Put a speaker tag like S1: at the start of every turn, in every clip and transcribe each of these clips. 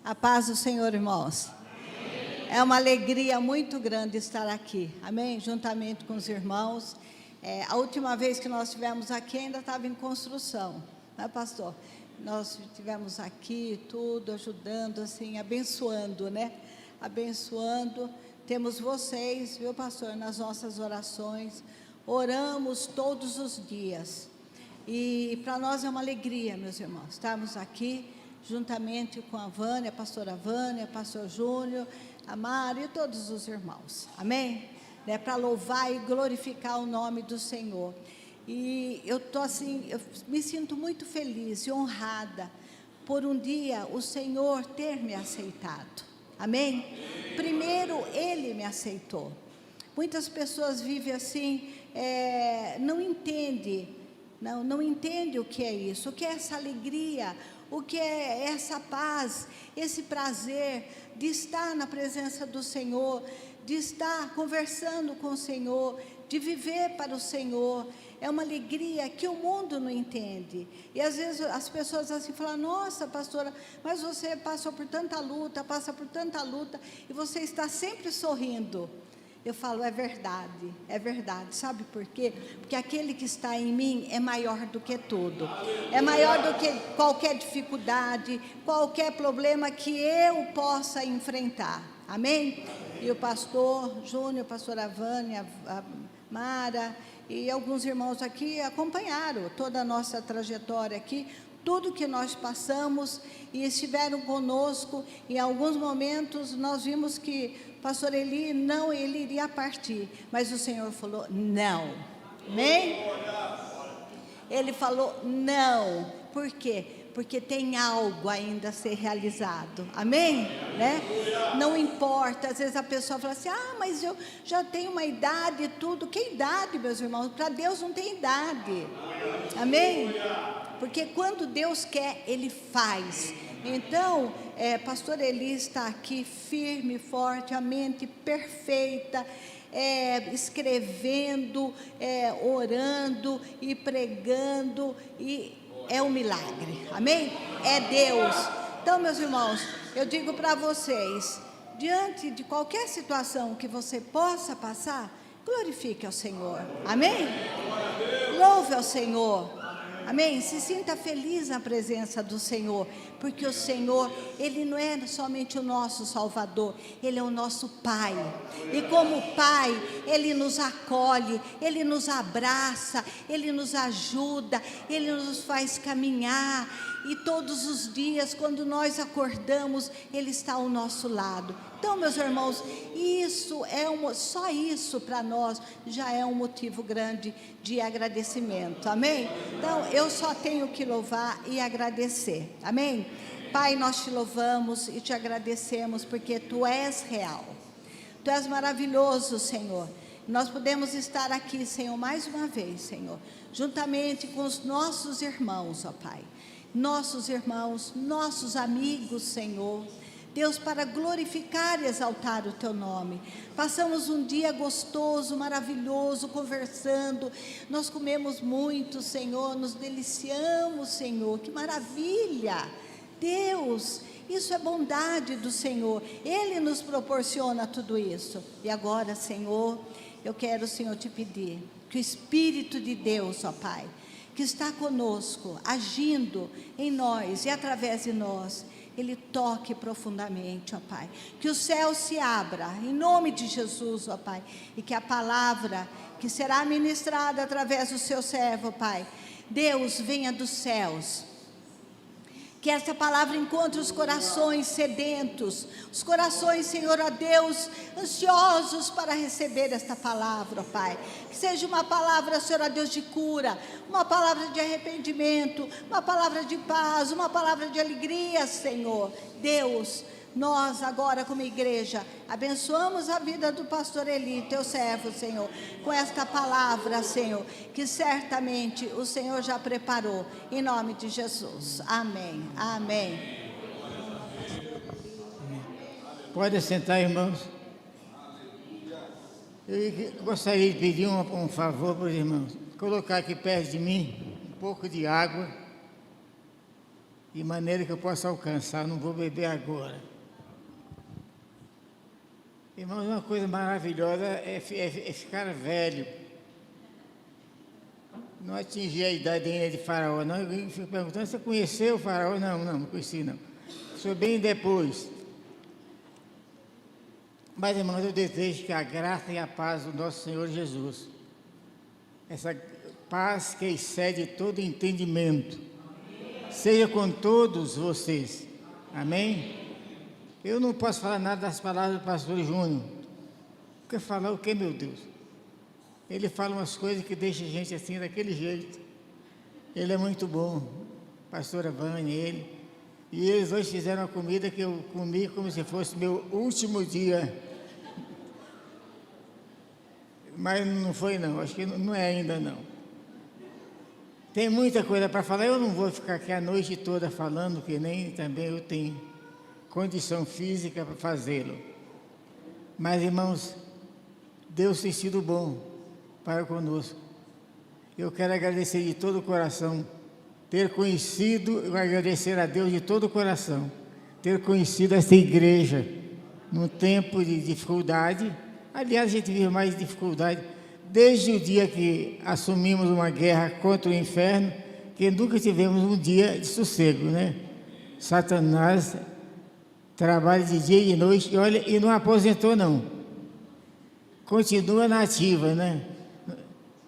S1: A paz do Senhor, irmãos. Amém. É uma alegria muito grande estar aqui, amém? Juntamente com os irmãos. A última vez que nós estivemos aqui ainda estava em construção, né, pastor? Nós estivemos aqui, tudo, ajudando, assim, abençoando, né? Abençoando. Temos vocês, viu, pastor, nas nossas orações. Oramos todos os dias. E para nós é uma alegria, meus irmãos, estarmos aqui juntamente com a Vânia, a pastora Vânia, pastor Júnior, a Mari e todos os irmãos, amém? Para louvar e glorificar o nome do Senhor. E eu estou assim, eu me sinto muito feliz e honrada por um dia o Senhor ter me aceitado, amém? Primeiro Ele me aceitou. Muitas pessoas vivem assim, não entendem o que é isso, o que é essa alegria, o que é essa paz, esse prazer de estar na presença do Senhor, de estar conversando com o Senhor, de viver para o Senhor. É uma alegria que o mundo não entende. E às vezes as pessoas assim falam: nossa, pastora, mas você passou por tanta luta, passa por tanta luta, e você está sempre sorrindo. Eu falo, é verdade, sabe por quê? Porque aquele que está em mim é maior do que tudo, é maior do que qualquer dificuldade, qualquer problema que eu possa enfrentar, amém? E o pastor Júnior, a pastora Vânia, a Mara e alguns irmãos aqui acompanharam toda a nossa trajetória aqui, tudo que nós passamos, e estiveram conosco. Em alguns momentos nós vimos que pastor Eli, ele iria partir, mas o Senhor falou não, amém? Ele falou não, por quê? Porque tem algo ainda a ser realizado, amém? Né? Não importa, às vezes a pessoa fala assim: mas eu já tenho uma idade e tudo. Que idade, meus irmãos? Para Deus não tem idade, amém? Porque quando Deus quer, Ele faz. Então, pastor Eli está aqui firme, forte, a mente perfeita, escrevendo, orando e pregando, e é um milagre, amém? É Deus. Então, meus irmãos, eu digo para vocês, diante de qualquer situação que você possa passar, glorifique ao Senhor, amém? Louve ao Senhor. Amém? Se sinta feliz na presença do Senhor, porque o Senhor, Ele não é somente o nosso Salvador, Ele é o nosso Pai, e como Pai, Ele nos acolhe, Ele nos abraça, Ele nos ajuda, Ele nos faz caminhar, e todos os dias, quando nós acordamos, Ele está ao nosso lado. Então, meus irmãos, só isso para nós já é um motivo grande de agradecimento, amém? Então, eu só tenho que louvar e agradecer, amém? Pai, nós te louvamos e te agradecemos, porque Tu és real, Tu és maravilhoso, Senhor. Nós podemos estar aqui, Senhor, mais uma vez, Senhor, juntamente com os nossos irmãos, ó Pai, nossos irmãos, nossos amigos, Senhor, Deus, para glorificar e exaltar o Teu nome. Passamos um dia gostoso, maravilhoso, conversando, nós comemos muito, Senhor, nos deliciamos, Senhor, que maravilha, Deus, isso é bondade do Senhor, Ele nos proporciona tudo isso. E agora, Senhor, eu quero, Senhor, te pedir que o Espírito de Deus, ó Pai, que está conosco, agindo em nós e através de nós, Ele toque profundamente, ó Pai, que o céu se abra, em nome de Jesus, ó Pai, e que a palavra que será ministrada através do seu servo, ó Pai, Deus, venha dos céus, que essa palavra encontre os corações sedentos, os corações, Senhor, ó Deus, ansiosos para receber esta palavra, ó Pai. Que seja uma palavra, Senhor, ó Deus, de cura, uma palavra de arrependimento, uma palavra de paz, uma palavra de alegria, Senhor. Deus, nós agora como igreja, abençoamos a vida do pastor Eli, Teu servo, Senhor, com esta palavra, Senhor, que certamente o Senhor já preparou, em nome de Jesus, amém, amém.
S2: Pode sentar, irmãos. Eu gostaria de pedir um favor para os irmãos, colocar aqui perto de mim um pouco de água de maneira que eu possa alcançar. Não vou beber agora. Irmãos, uma coisa maravilhosa é ficar velho. Não atingir a idade ainda de Faraó, não. Eu fico perguntando, você conheceu o Faraó? Não conheci, não. Sou bem depois. Mas, irmãos, eu desejo que a graça e a paz do nosso Senhor Jesus, essa paz que excede todo entendimento, seja com todos vocês. Amém? Eu não posso falar nada das palavras do pastor Júnior. Porque falar o que, meu Deus? Ele fala umas coisas que deixam a gente assim, daquele jeito. Ele é muito bom. Pastora Vânia, ele. E eles hoje fizeram uma comida que eu comi como se fosse meu último dia. Mas não foi não, acho que não é ainda não. Tem muita coisa para falar, eu não vou ficar aqui a noite toda falando, que nem também eu tenho condição física para fazê-lo. Mas, irmãos, Deus tem sido bom para conosco. Eu quero agradecer de todo o coração, ter conhecido, eu agradecer a Deus de todo o coração, ter conhecido esta igreja num tempo de dificuldade. Aliás, a gente vive mais dificuldade desde o dia que assumimos uma guerra contra o inferno, que nunca tivemos um dia de sossego, né? Satanás trabalha de dia e de noite, e olha, e não aposentou não. Continua na ativa, né?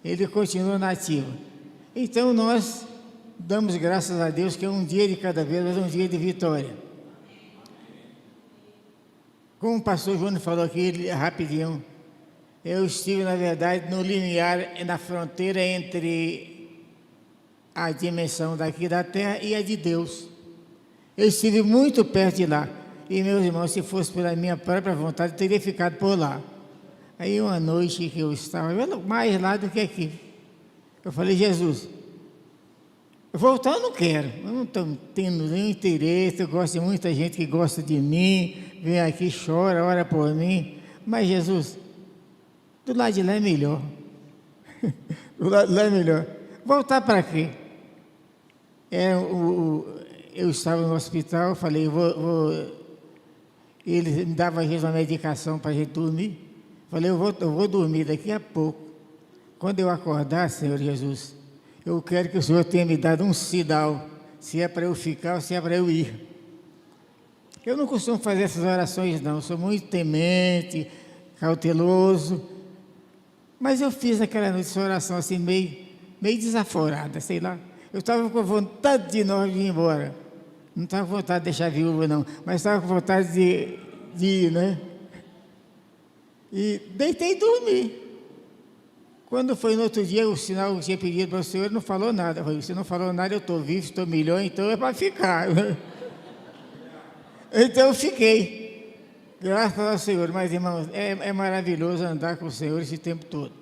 S2: Ele continua na ativa. Então nós damos graças a Deus que é um dia de cada vez, mas é um dia de vitória. Como o pastor Júnior falou aqui, rapidinho, eu estive, na verdade, no limiar, na fronteira entre a dimensão daqui da terra e a de Deus. Eu estive muito perto de lá. E, meus irmãos, se fosse pela minha própria vontade, eu teria ficado por lá. Aí, uma noite que eu estava mais lá do que aqui, eu falei, Jesus, voltar eu não quero, eu não estou tendo nenhum interesse, eu gosto de muita gente que gosta de mim, vem aqui, chora, ora por mim, mas Jesus, do lado de lá é melhor. Do lado de lá é melhor. Voltar para quê? Eu estava no hospital, falei, ele me dava às vezes uma medicação para a gente dormir. Falei, eu vou dormir daqui a pouco. Quando eu acordar, Senhor Jesus, eu quero que o Senhor tenha me dado um sinal, se é para eu ficar ou se é para eu ir. Eu não costumo fazer essas orações, não. Eu sou muito temente, cauteloso. Mas eu fiz aquela noite essa oração assim, meio desaforada, sei lá. Eu estava com vontade de nós ir embora. Não estava com vontade de deixar a viúva, não. Mas estava com vontade de ir, né? E deitei e dormi. Quando foi no outro dia, o sinal que eu tinha pedido para o Senhor, ele não falou nada. Eu falei, você não falou nada, eu estou vivo, estou melhor, então é para ficar. Então eu fiquei. Graças ao Senhor. Mas, irmãos, é maravilhoso andar com o Senhor esse tempo todo.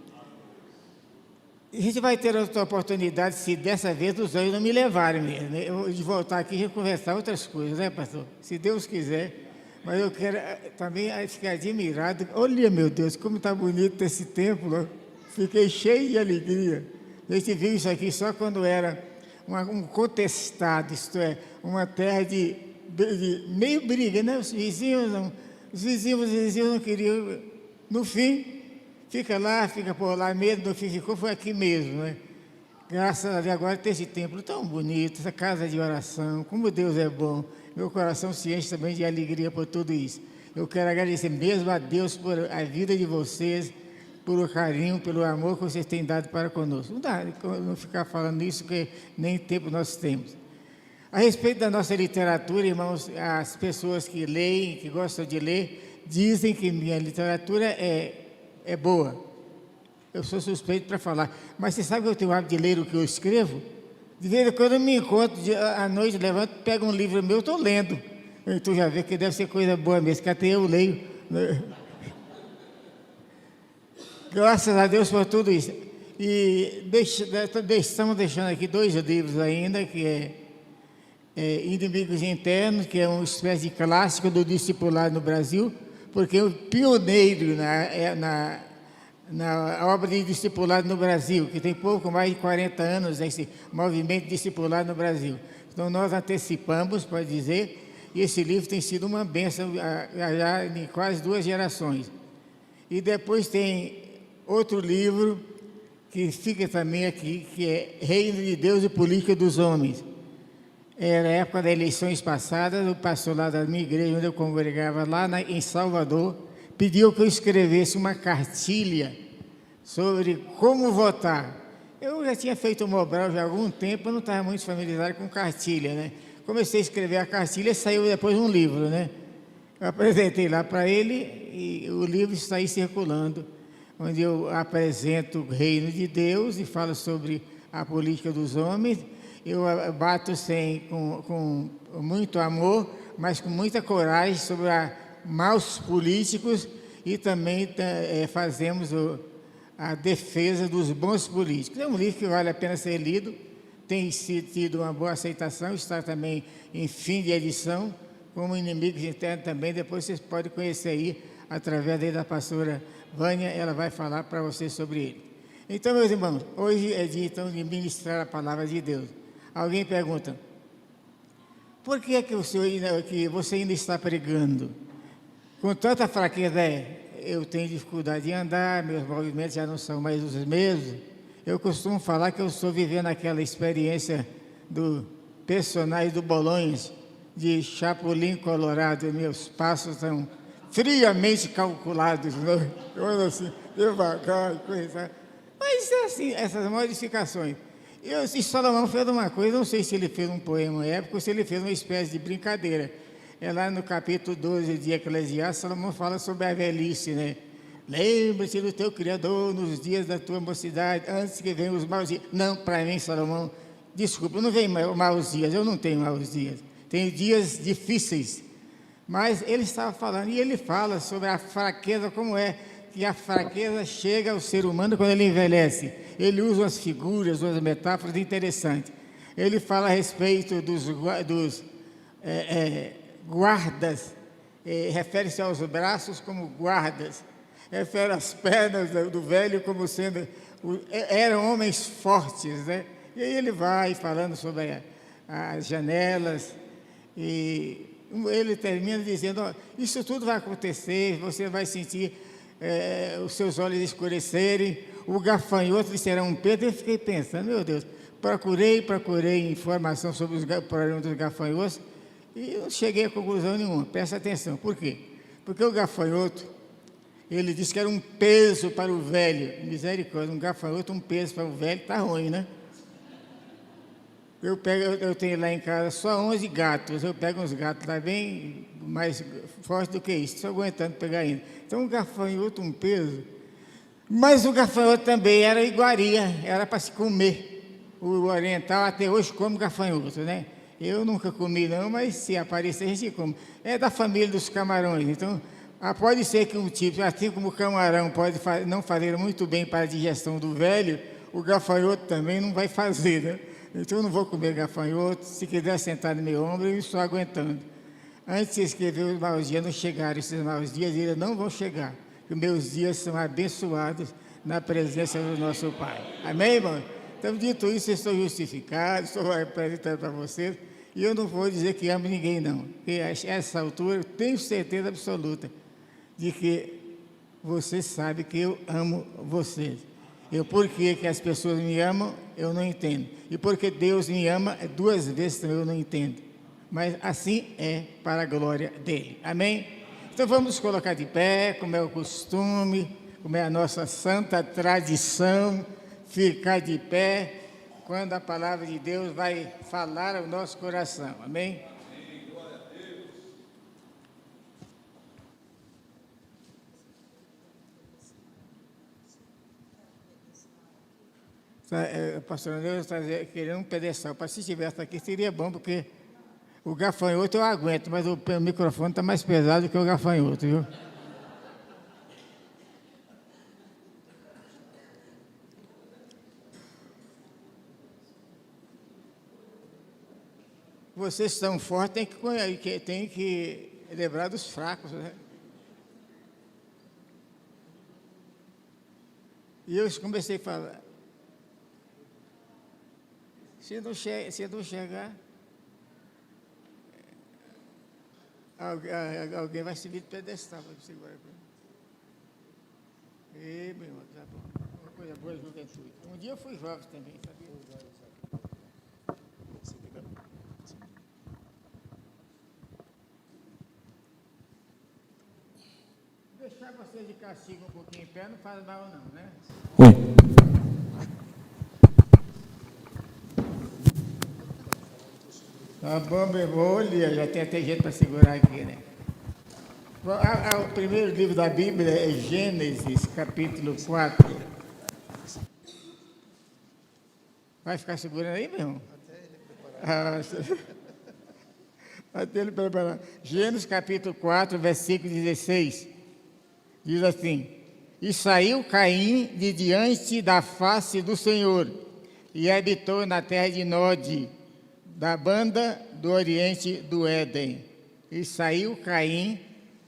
S2: A gente vai ter outra oportunidade, se dessa vez os anjos não me levarem mesmo, né? De voltar aqui e conversar outras coisas, né, pastor? Se Deus quiser. Mas eu quero também ficar admirado. Olha, meu Deus, como está bonito esse templo. Fiquei cheio de alegria. A gente viu isso aqui só quando era um contestado, isto é, uma terra de meio briga, né? Os vizinhos não queriam. No fim, fica lá, fica por lá mesmo, no fim ficou, foi aqui mesmo, né? Graças a Deus, agora tem esse templo tão bonito, essa casa de oração, como Deus é bom. Meu coração se enche também de alegria por tudo isso. Eu quero agradecer mesmo a Deus por a vida de vocês, pelo carinho, pelo amor que vocês têm dado para conosco. Não dá não ficar falando isso, porque nem tempo nós temos. A respeito da nossa literatura, irmãos, as pessoas que leem, que gostam de ler, dizem que minha literatura é boa. Eu sou suspeito para falar. Mas você sabe que eu tenho o hábito de ler o que eu escrevo? De vez em quando eu me encontro, à noite, levanto, pego um livro meu, estou lendo. Então já vê que deve ser coisa boa mesmo, que até eu leio. Graças a Deus por tudo isso. E estamos deixando aqui 2 livros ainda, que é Inimigos Internos, que é uma espécie de clássico do discipulado no Brasil, porque o pioneiro na obra de discipulado no Brasil, que tem pouco mais de 40 anos, esse movimento discipulado no Brasil. Então, nós antecipamos, pode dizer, e esse livro tem sido uma bênção já em quase 2 gerações. E depois tem outro livro que fica também aqui, que é Reino de Deus e Política dos Homens. Era a época das eleições passadas, o pastor lá da minha igreja, onde eu congregava lá em Salvador, pediu que eu escrevesse uma cartilha sobre como votar. Eu já tinha feito o Mobral já há algum tempo, eu não estava muito familiarizado com cartilha, né? Comecei a escrever a cartilha e saiu depois um livro, né? Eu apresentei lá para ele e o livro está aí circulando, onde eu apresento o reino de Deus e falo sobre a política dos homens. Eu bato com muito amor, mas com muita coragem sobre maus políticos e também fazemos a defesa dos bons políticos. É um livro que vale a pena ser lido, tem tido uma boa aceitação, está também em fim de edição, como Inimigos Internos também, depois vocês podem conhecer aí, através da pastora Vânia, ela vai falar para vocês sobre ele. Então, meus irmãos, hoje é dia então de ministrar a palavra de Deus. Alguém pergunta, por que você ainda está pregando? Com tanta fraqueza, eu tenho dificuldade de andar, meus movimentos já não são mais os mesmos. Eu costumo falar que eu estou vivendo aquela experiência do personagem do Bolonhas, de Chapulin Colorado. Meus passos estão friamente calculados, né? Eu ando assim, devagar, coisa. Mas é assim, essas modificações. E Salomão fez uma coisa, não sei se ele fez um poema épico ou se ele fez uma espécie de brincadeira. É lá no capítulo 12 de Eclesiastes, Salomão fala sobre a velhice, né? Lembra-te do teu Criador nos dias da tua mocidade, antes que venham os maus dias. Não, para mim, Salomão, desculpa, não vem maus dias, eu não tenho maus dias. Tenho dias difíceis. Mas ele estava falando, e ele fala sobre a fraqueza, como é que a fraqueza chega ao ser humano quando ele envelhece. Ele usa umas figuras, umas metáforas interessantes. Ele fala a respeito dos guardas, refere-se aos braços como guardas, refere às pernas do velho como sendo, eram homens fortes, né? E aí ele vai falando sobre as janelas, e ele termina dizendo, ó, isso tudo vai acontecer, você vai sentir os seus olhos escurecerem, o gafanhoto lhe será um peso. Eu fiquei pensando, meu Deus, procurei informação sobre os problemas dos gafanhotos e não cheguei a conclusão nenhuma. Presta atenção, por quê? Porque o gafanhoto, ele disse que era um peso para o velho. Misericórdia, um gafanhoto, um peso para o velho, está ruim, né? Eu tenho lá em casa só 11 gatos, eu pego uns gatos lá bem mais fortes do que isso, estou aguentando pegar ainda. Então, um gafanhoto, um peso. Mas o gafanhoto também era iguaria, era para se comer. O oriental até hoje come gafanhoto, né? Eu nunca comi não, mas se aparecer a gente come. É da família dos camarões, então pode ser que um tipo, assim como o camarão pode não fazer muito bem para a digestão do velho, o gafanhoto também não vai fazer, né? Então eu não vou comer gafanhoto, se quiser sentar no meu ombro, eu estou aguentando. Antes de escrever os maus dias, não chegaram esses maus dias, e eles não vão chegar, porque meus dias são abençoados na presença do nosso Pai. Amém, irmão? Então, dito isso, eu estou justificado, estou apresentando para vocês, e eu não vou dizer que amo ninguém, não, porque a essa altura eu tenho certeza absoluta de que você sabe que eu amo vocês. Por que as pessoas me amam, eu não entendo. E porque Deus me ama, 2 vezes também eu não entendo. Mas assim é para a glória dele. Amém? Então vamos nos colocar de pé, como é o costume, como é a nossa santa tradição, ficar de pé quando a palavra de Deus vai falar ao nosso coração. Amém? Pastor André está querendo um pedestal. Para se estivesse aqui seria bom, porque o gafanhoto eu aguento, mas o microfone está mais pesado que o gafanhoto, viu? Vocês são fortes, tem que lembrar dos fracos, né? E eu comecei a falar, se não chegar, Alguém vai subir do pedestal para segurar. Ei, meu irmão, tá bom. Uma coisa boa de juventude. Um dia eu fui jovem também, sabia? Deixar você de castigo um pouquinho em pé não faz mal não, né?
S3: Oi.
S2: Tá bom, meu irmão. Olha, já tem até jeito para segurar aqui, né? O primeiro livro da Bíblia é Gênesis, capítulo 4. Vai ficar segurando aí, meu irmão? Até ele preparar. Gênesis, capítulo 4, versículo 16. Diz assim: E saiu Caim de diante da face do Senhor, e habitou na terra de Nod, da banda do oriente do Éden. E saiu Caim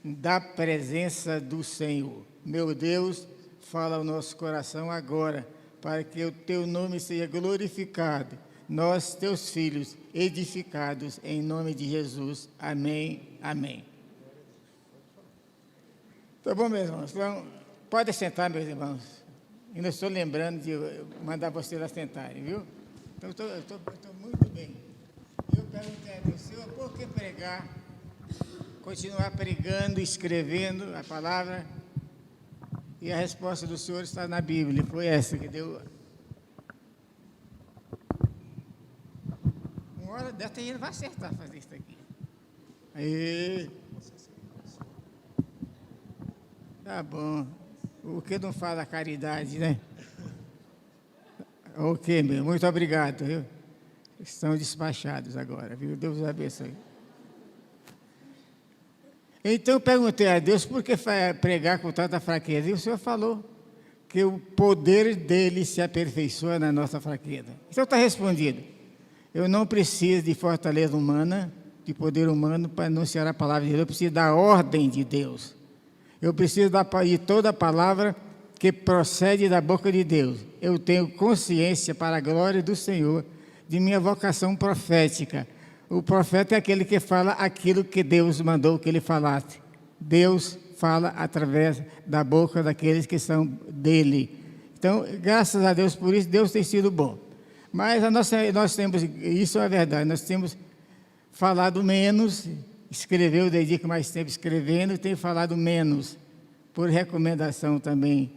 S2: da presença do Senhor. Meu Deus, fala ao nosso coração agora, para que o teu nome seja glorificado, nós, teus filhos, edificados em nome de Jesus. Amém, amém. Tá bom, meus irmãos? Então, pode sentar, meus irmãos. Ainda estou lembrando de mandar vocês assentarem, viu? Então, estou muito bem. Eu perguntei ao Senhor, por que pregar? Continuar pregando, escrevendo a palavra. E a resposta do Senhor está na Bíblia. Foi essa que deu. Uma hora dessa ele vai acertar fazer isso aqui. Aí. Tá bom. O que não fala a caridade, né? Ok, meu. Muito obrigado, viu? Estão despachados agora, viu? Deus os abençoe. Então eu perguntei a Deus por que pregar com tanta fraqueza. E o Senhor falou que o poder dele se aperfeiçoa na nossa fraqueza. Então está respondido. Eu não preciso de fortaleza humana, de poder humano para anunciar a palavra de Deus. Eu preciso da ordem de Deus. Eu preciso de toda a palavra que procede da boca de Deus. Eu tenho consciência, para a glória do Senhor, de minha vocação profética. O profeta é aquele que fala aquilo que Deus mandou que ele falasse. Deus fala através da boca daqueles que são dele. Então, graças a Deus por isso, Deus tem sido bom. Mas nós temos, isso é a verdade, nós temos falado menos, eu dedico mais tempo escrevendo, tenho falado menos, por recomendação também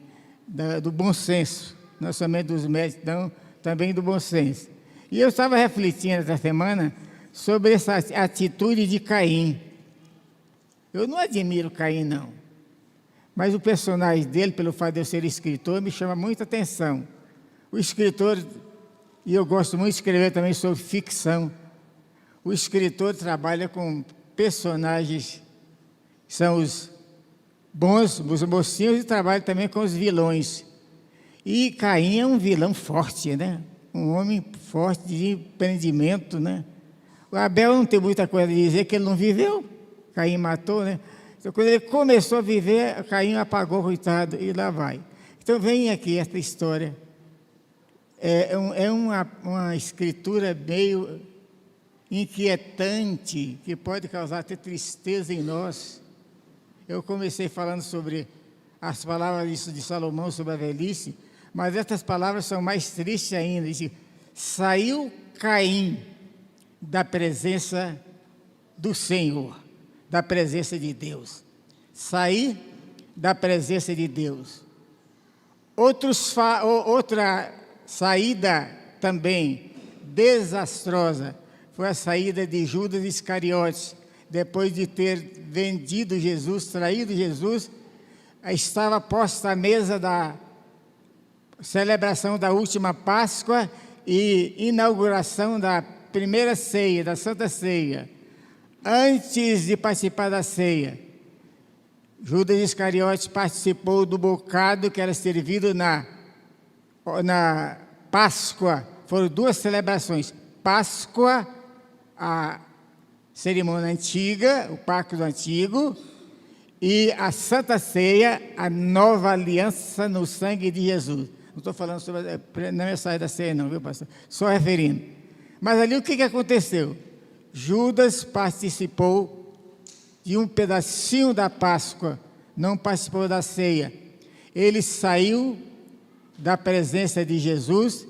S2: do bom senso, não somente dos médicos, não, também do bom senso. E eu estava refletindo essa semana sobre essa atitude de Caim. Eu não admiro Caim, não. Mas o personagem dele, pelo fato de eu ser escritor, me chama muita atenção. O escritor, e eu gosto muito de escrever também sobre ficção, o escritor trabalha com personagens que são os bons, os mocinhos, e trabalha também com os vilões. E Caim é um vilão forte, né? Um homem forte de empreendimento, né? O Abel não tem muita coisa a dizer, que ele não viveu. Caim matou, né? Então, quando ele começou a viver, Caim apagou, coitado, e lá vai. Então, vem aqui essa história. É uma escritura meio inquietante, que pode causar até tristeza em nós. Eu comecei falando sobre as palavras de Salomão sobre a velhice, mas essas palavras são mais tristes ainda. Diz: saiu Caim da presença do Senhor, da presença de Deus. Sair da presença de Deus. Outra saída também desastrosa foi a saída de Judas Iscariotes, depois de ter vendido Jesus, traído Jesus, estava posta à mesa da celebração da última Páscoa e inauguração da primeira ceia, da Santa Ceia. Antes de participar da ceia, Judas Iscariotes participou do bocado que era servido na Páscoa. Foram duas celebrações: Páscoa, a cerimônia antiga, o pacto antigo, e a Santa Ceia, a nova aliança no sangue de Jesus. Não estou falando sobre na mensagem da ceia, não, viu, pastor? Só referindo. Mas ali o que aconteceu? Judas participou de um pedacinho da Páscoa, não participou da ceia. Ele saiu da presença de Jesus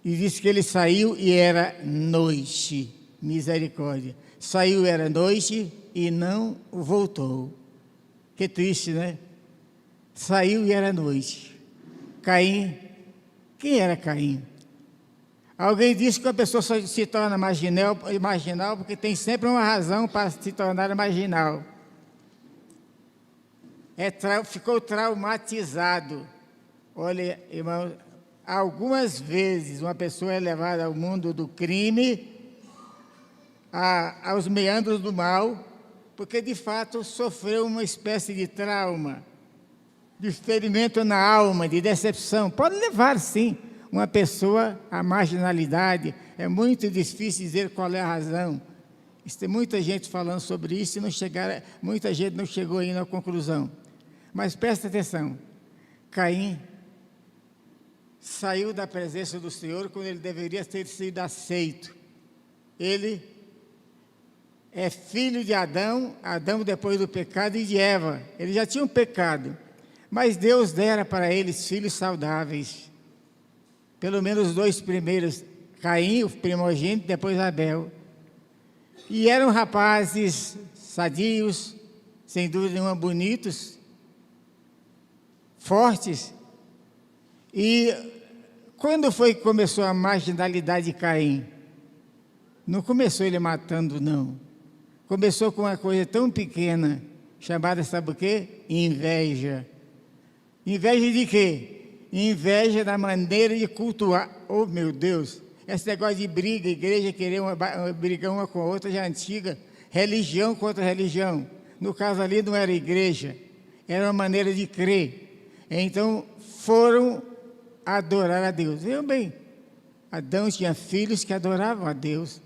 S2: e disse que ele saiu e era noite. Misericórdia. Saiu, era noite e não voltou. Que triste, né? Saiu e era noite. Caim, quem era Caim? Alguém disse que a pessoa só se torna marginal porque tem sempre uma razão para se tornar marginal. Ficou traumatizado. Olha, irmão, algumas vezes uma pessoa é levada ao mundo do crime, aos meandros do mal, porque de fato sofreu uma espécie de trauma, de ferimento na alma, de decepção. Pode levar, sim, uma pessoa à marginalidade. É muito difícil dizer qual é a razão. Tem muita gente falando sobre isso e muita gente não chegou ainda à conclusão. Mas presta atenção, Caim saiu da presença do Senhor quando ele deveria ter sido aceito. Ele é filho de Adão, Adão depois do pecado, e de Eva. Eles já tinham pecado, mas Deus dera para eles filhos saudáveis. Pelo menos os dois primeiros, Caim, o primogênito, depois Abel. E eram rapazes sadios, sem dúvida nenhuma bonitos, fortes. E quando foi que começou a marginalidade de Caim? Não começou ele matando, não. Começou com uma coisa tão pequena, chamada, sabe o quê? Inveja. Inveja de quê? Inveja da maneira de cultuar. Oh, meu Deus! Esse negócio de briga, igreja querer brigar uma com a outra já é antiga. Religião contra religião. No caso ali não era igreja, era uma maneira de crer. Então foram adorar a Deus. Vejam bem, Adão tinha filhos que adoravam a Deus.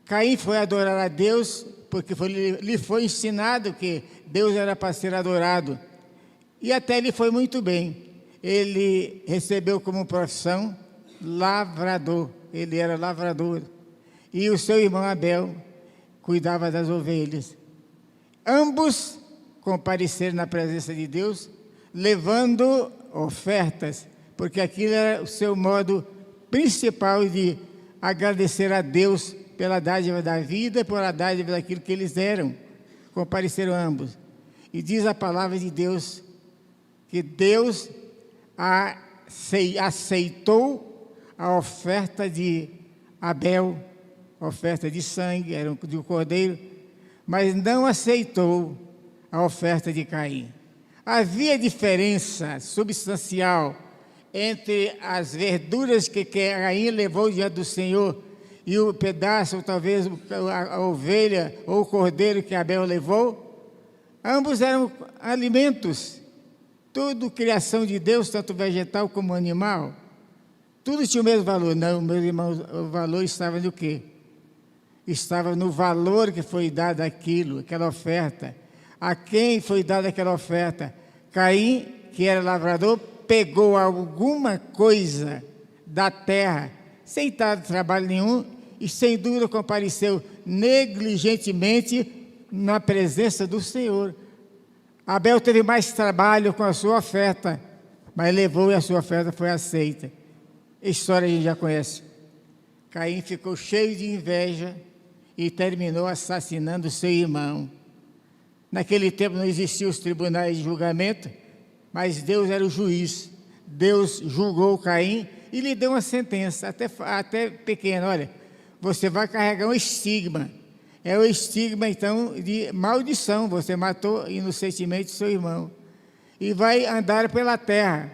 S2: Caim foi adorar a Deus porque lhe foi ensinado que Deus era para ser adorado. E até lhe foi muito bem. Ele recebeu como profissão lavrador. Ele era lavrador. E o seu irmão Abel cuidava das ovelhas. Ambos compareceram na presença de Deus, levando ofertas, porque aquilo era o seu modo principal de agradecer a Deus pela dádiva da vida e pela dádiva daquilo que eles deram. Compareceram ambos. E diz a palavra de Deus que Deus aceitou a oferta de Abel, oferta de sangue, era de um cordeiro, mas não aceitou a oferta de Caim. Havia diferença substancial entre as verduras que Caim levou diante do Senhor e o pedaço, ou talvez a ovelha ou o cordeiro que Abel levou. Ambos eram alimentos. Tudo criação de Deus, tanto vegetal como animal, tudo tinha o mesmo valor. Não, meus irmãos, o valor estava no quê? Estava no valor que foi dado àquilo, aquela oferta. A quem foi dada aquela oferta? Caim, que era lavrador, pegou alguma coisa da terra, sem dar trabalho nenhum, e sem dúvida compareceu negligentemente na presença do Senhor. Abel teve mais trabalho com a sua oferta, mas levou e a sua oferta foi aceita. A história a gente já conhece. Caim ficou cheio de inveja e terminou assassinando seu irmão. Naquele tempo não existiam os tribunais de julgamento, mas Deus era o juiz. Deus julgou Caim e lhe deu uma sentença, até pequena. Olha, você vai carregar um estigma. É o estigma, então, de maldição. Você matou inocentemente seu irmão. E vai andar pela terra.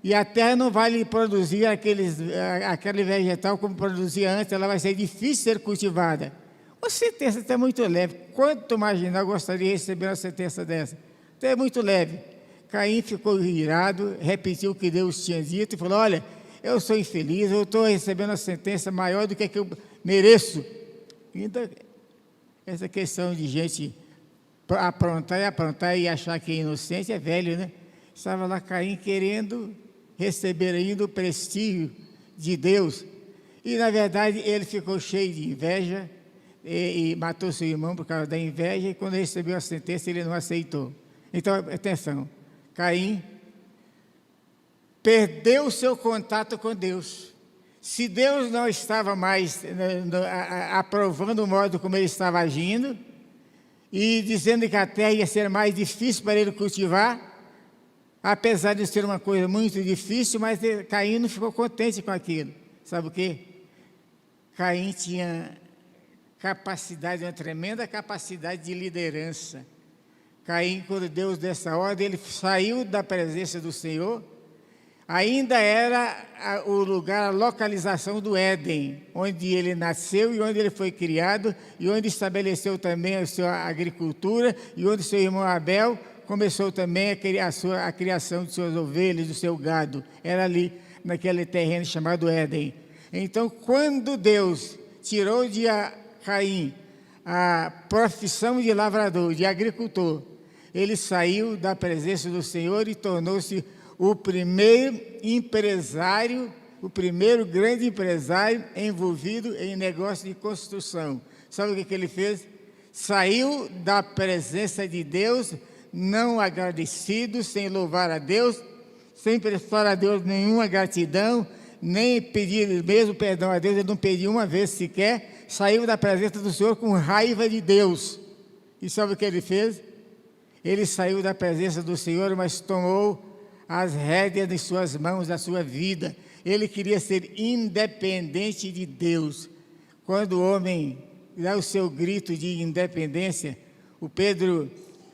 S2: E a terra não vai lhe produzir aquele vegetal como produzia antes. Ela vai ser difícil ser cultivada. Uma sentença até muito leve. Quanto marginal gostaria de receber uma sentença dessa? Até muito leve. Caim ficou irado, repetiu o que Deus tinha dito e falou: olha, eu sou infeliz, eu estou recebendo uma sentença maior do que eu mereço. Então, essa questão de gente aprontar e achar que é inocente é velho, né? Estava lá Caim querendo receber ainda o prestígio de Deus. E, na verdade, ele ficou cheio de inveja, e matou seu irmão por causa da inveja, e quando recebeu a sentença, ele não aceitou. Então, atenção, Caim perdeu o seu contato com Deus. Se Deus não estava mais aprovando o modo como ele estava agindo, e dizendo que a terra ia ser mais difícil para ele cultivar, apesar de ser uma coisa muito difícil, mas Caim não ficou contente com aquilo. Sabe o quê? Caim tinha capacidade, uma tremenda capacidade de liderança. Caim, quando Deus deu essa ordem, ele saiu da presença do Senhor. Ainda era o lugar, a localização do Éden, onde ele nasceu e onde ele foi criado, e onde estabeleceu também a sua agricultura, e onde seu irmão Abel começou também a criação de suas ovelhas, do seu gado. Era ali, naquele terreno chamado Éden. Então, quando Deus tirou de Caim a profissão de lavrador, de agricultor, ele saiu da presença do Senhor e tornou-se o primeiro empresário, o primeiro grande empresário envolvido em negócio de construção. Sabe o que ele fez? Saiu da presença de Deus, não agradecido, sem louvar a Deus, sem prestar a Deus nenhuma gratidão, nem pedir mesmo perdão a Deus, ele não pediu uma vez sequer, saiu da presença do Senhor com raiva de Deus. E sabe o que ele fez? Ele saiu da presença do Senhor, mas tomou as rédeas de suas mãos, da sua vida. Ele queria ser independente de Deus. Quando o homem dá o seu grito de independência, o Pedro,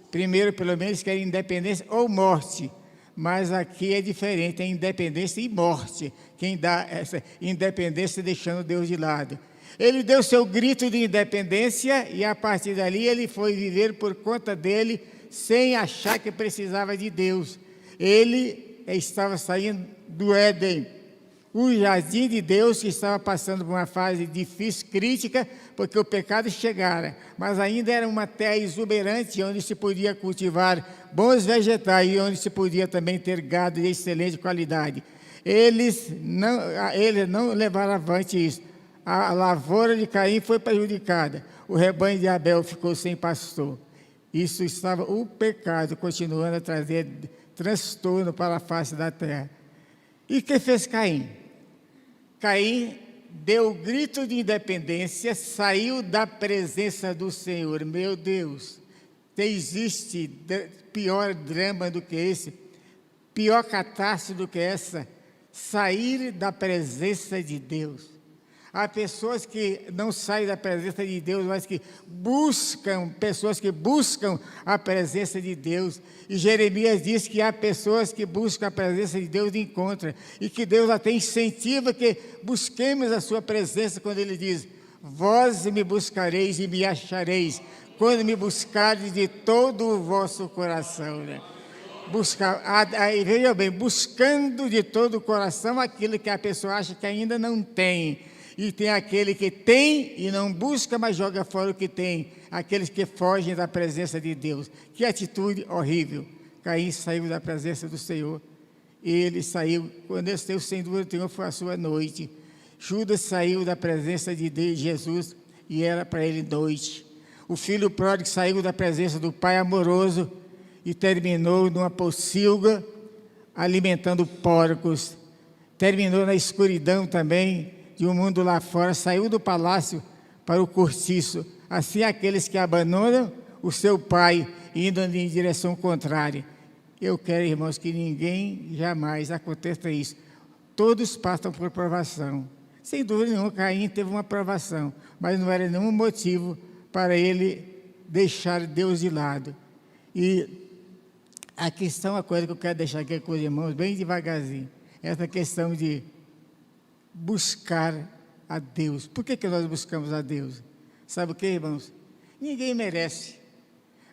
S2: primeiro pelo menos, quer independência ou morte, mas aqui é diferente, é independência e morte, quem dá essa independência deixando Deus de lado. Ele deu seu grito de independência e a partir dali ele foi viver por conta dele, sem achar que precisava de Deus. Ele estava saindo do Éden, o jardim de Deus, que estava passando por uma fase difícil, crítica, porque o pecado chegara, mas ainda era uma terra exuberante, onde se podia cultivar bons vegetais e onde se podia também ter gado de excelente qualidade. Eles não levaram avante isso. A lavoura de Caim foi prejudicada, o rebanho de Abel ficou sem pastor. Isso estava o pecado, continuando a trazer transtorno para a face da terra. E o que fez Caim? Caim deu o grito de independência, saiu da presença do Senhor. Meu Deus, existe pior drama do que esse, pior catástrofe do que essa, sair da presença de Deus. Há pessoas que não saem da presença de Deus, mas que pessoas que buscam a presença de Deus. E Jeremias diz que há pessoas que buscam a presença de Deus e encontram. E que Deus até incentiva que busquemos a sua presença quando Ele diz: vós me buscareis e me achareis, quando me buscardes de todo o vosso coração. Né? Veja bem, buscando de todo o coração aquilo que a pessoa acha que ainda não tem. E tem aquele que tem e não busca, mas joga fora o que tem. Aqueles que fogem da presença de Deus. Que atitude horrível. Caim saiu da presença do Senhor. Ele saiu, quando ele saiu sem dúvida, o Senhor foi a sua noite. Judas saiu da presença de Jesus e era para ele noite. O filho pródigo saiu da presença do pai amoroso e terminou numa pocilga, alimentando porcos. Terminou na escuridão também, de um mundo lá fora, saiu do palácio para o cortiço. Assim, aqueles que abandonam o seu pai, indo em direção contrária. Eu quero, irmãos, que ninguém jamais aconteça isso. Todos passam por provação. Sem dúvida nenhuma, Caim teve uma provação, mas não era nenhum motivo para ele deixar Deus de lado. E a questão, a coisa que eu quero deixar aqui com os irmãos, bem devagarzinho, essa questão de buscar a Deus. Por que nós buscamos a Deus? Sabe o que, irmãos? Ninguém merece,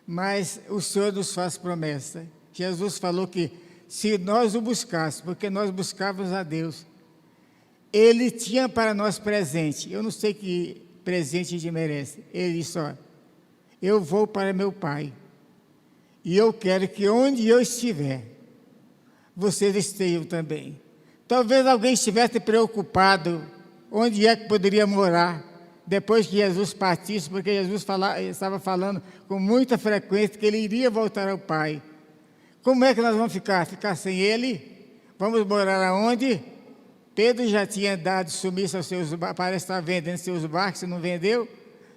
S2: mas o Senhor nos faz promessa. Jesus falou que se nós o buscássemos, porque nós buscávamos a Deus, Ele tinha para nós presente. Eu não sei que presente a gente merece. Ele disse: ó, eu vou para meu Pai, e eu quero que onde eu estiver, vocês estejam também. Talvez alguém estivesse preocupado onde é que poderia morar depois que Jesus partisse, porque Jesus estava falando com muita frequência que ele iria voltar ao Pai. Como é que nós vamos ficar? Ficar sem ele? Vamos morar aonde? Pedro já tinha dado sumiço aos seus barcos, parece estar vendendo seus barcos, se não vendeu,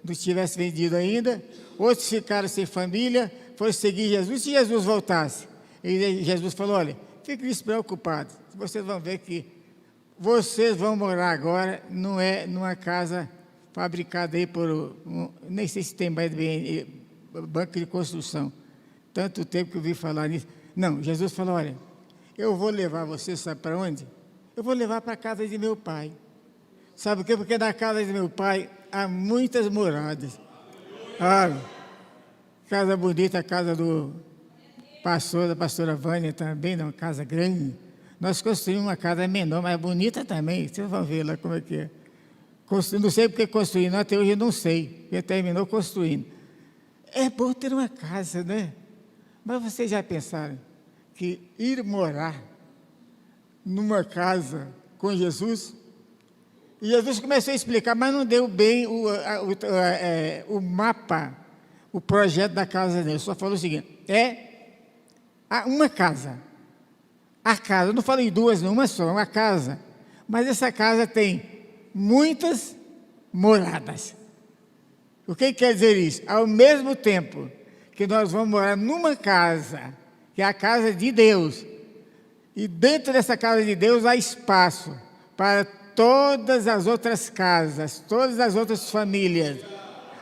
S2: não tivesse vendido ainda. Outros ficaram sem família, foram seguir Jesus. Se Jesus voltasse, e Jesus falou, olha, fiquem despreocupados, vocês vão ver que vocês vão morar agora, não é numa casa fabricada aí por, nem sei se tem mais banco de construção, tanto tempo que eu vi falar nisso. Não, Jesus falou, olha, eu vou levar vocês, sabe para onde? Eu vou levar para a casa de meu pai. Sabe por quê? Porque na casa de meu pai há muitas moradas. Ah, casa bonita, a casa do pastor, da pastora Vânia também, uma casa grande. Nós construímos uma casa menor, mas bonita também. Vocês vão ver lá como é que é. Não sei porque construímos, até hoje eu não sei. Porque terminou construindo. É bom ter uma casa, né? Mas vocês já pensaram que ir morar numa casa com Jesus? E Jesus começou a explicar, mas não deu bem o mapa, o projeto da casa dele. Só falou o seguinte, uma casa. A casa, não falei duas, não, uma só, uma casa. Mas essa casa tem muitas moradas. O que quer dizer isso? Ao mesmo tempo que nós vamos morar numa casa, que é a casa de Deus, e dentro dessa casa de Deus há espaço para todas as outras casas, todas as outras famílias.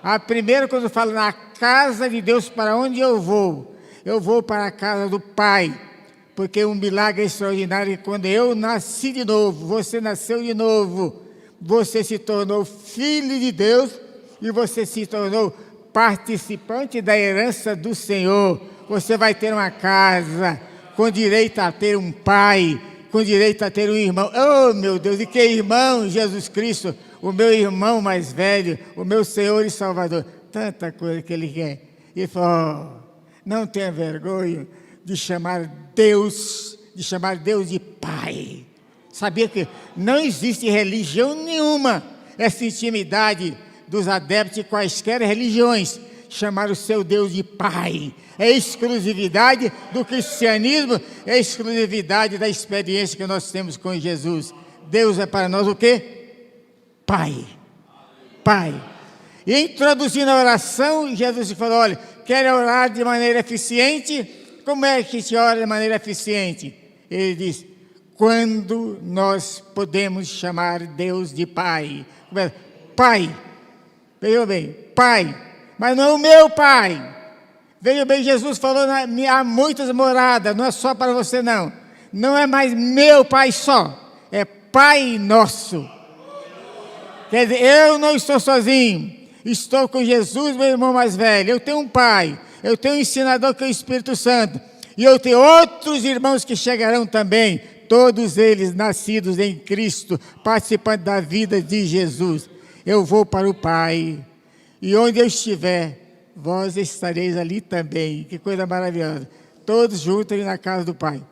S2: A primeira, quando eu falo na casa de Deus, para onde eu vou? Eu vou para a casa do Pai, porque um milagre extraordinário é que quando eu nasci de novo, você nasceu de novo, você se tornou filho de Deus e você se tornou participante da herança do Senhor. Você vai ter uma casa com direito a ter um pai, com direito a ter um irmão. Oh, meu Deus, e que irmão, Jesus Cristo, o meu irmão mais velho, o meu Senhor e Salvador. Tanta coisa que Ele quer. E falou, não tenha vergonha de chamar Deus de Pai. Sabia que não existe religião nenhuma, essa intimidade dos adeptos de quaisquer religiões, chamar o seu Deus de Pai. É exclusividade do cristianismo, é exclusividade da experiência que nós temos com Jesus. Deus é para nós o quê? Pai. Pai. E introduzindo a oração, Jesus falou, olha, quer orar de maneira eficiente? Como é que se ora de maneira eficiente? Ele diz, quando nós podemos chamar Deus de Pai. Pai. Veja bem, Pai. Mas não é o meu Pai. Veja bem, Jesus falou, há muitas moradas, não é só para você não. Não é mais meu Pai só, é Pai nosso. Quer dizer, eu não estou sozinho, estou com Jesus, meu irmão mais velho. Eu tenho um Pai, eu tenho um ensinador que é o Espírito Santo. E eu tenho outros irmãos que chegarão também, todos eles nascidos em Cristo, participando da vida de Jesus. Eu vou para o Pai, e onde eu estiver, vós estareis ali também. Que coisa maravilhosa. Todos juntos ali na casa do Pai.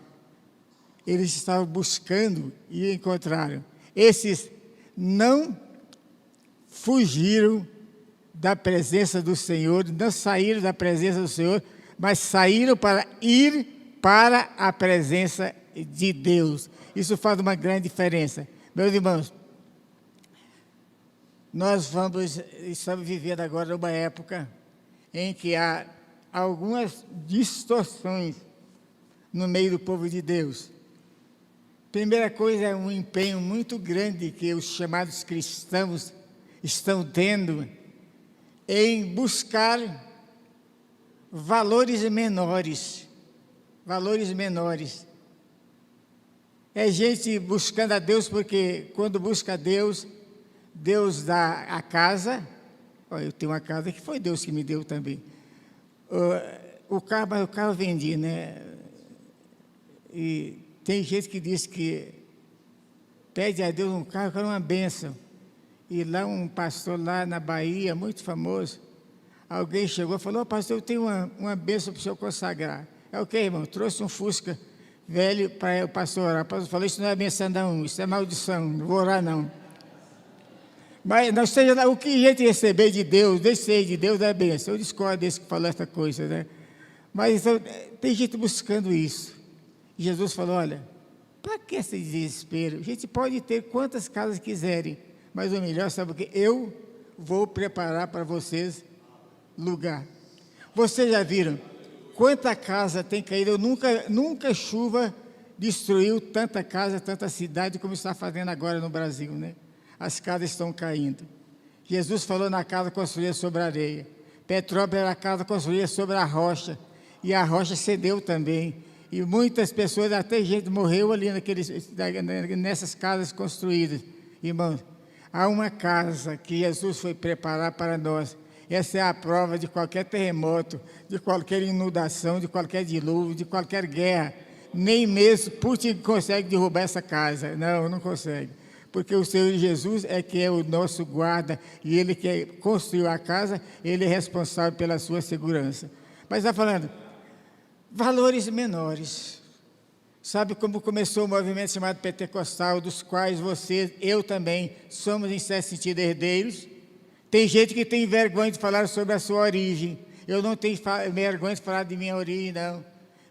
S2: Eles estavam buscando e encontraram. Esses não fugiram da presença do Senhor, não saíram da presença do Senhor, mas saíram para ir para a presença de Deus. Isso faz uma grande diferença. Meus irmãos, nós estamos vivendo agora uma época em que há algumas distorções no meio do povo de Deus. Primeira coisa é um empenho muito grande que os chamados cristãos estão tendo em buscar valores menores. Valores menores. É gente buscando a Deus, porque quando busca a Deus, Deus dá a casa. Eu tenho uma casa que foi Deus que me deu também. O carro eu vendi, né? E tem gente que diz que pede a Deus um carro que era uma bênção. E lá um pastor lá na Bahia, muito famoso, alguém chegou e falou, pastor, eu tenho uma bênção para o senhor consagrar. É o que, irmão? Trouxe um Fusca velho para o pastor orar. O pastor falou, isso não é bênção não, isso é maldição, não vou orar não. Mas não seja lá, o que a gente receber de Deus, deixe ser de Deus é bênção. Eu discordo desse que falou essa coisa, né? Mas então, tem gente buscando isso. E Jesus falou, olha, para que esse desespero? A gente pode ter quantas casas quiserem, mas o melhor, sabe o quê? Eu vou preparar para vocês lugar. Vocês já viram quanta casa tem caído? Nunca chuva destruiu tanta casa, tanta cidade como está fazendo agora no Brasil, né? As casas estão caindo. Jesus falou na casa construída sobre a areia. Petrópolis era a casa construída sobre a rocha, e a rocha cedeu também. E muitas pessoas, até gente morreu ali nessas casas construídas. Irmãos, há uma casa que Jesus foi preparar para nós. Essa é a prova de qualquer terremoto, de qualquer inundação, de qualquer dilúvio, de qualquer guerra. Nem mesmo Putin consegue derrubar essa casa. Não consegue. Porque o Senhor Jesus é que é o nosso guarda, e Ele que construiu a casa, Ele é responsável pela sua segurança. Mas está falando, valores menores. Sabe como começou o movimento chamado pentecostal, dos quais você, eu também, somos em certo sentido herdeiros? Tem gente que tem vergonha de falar sobre a sua origem. Eu não tenho vergonha de falar de minha origem, não.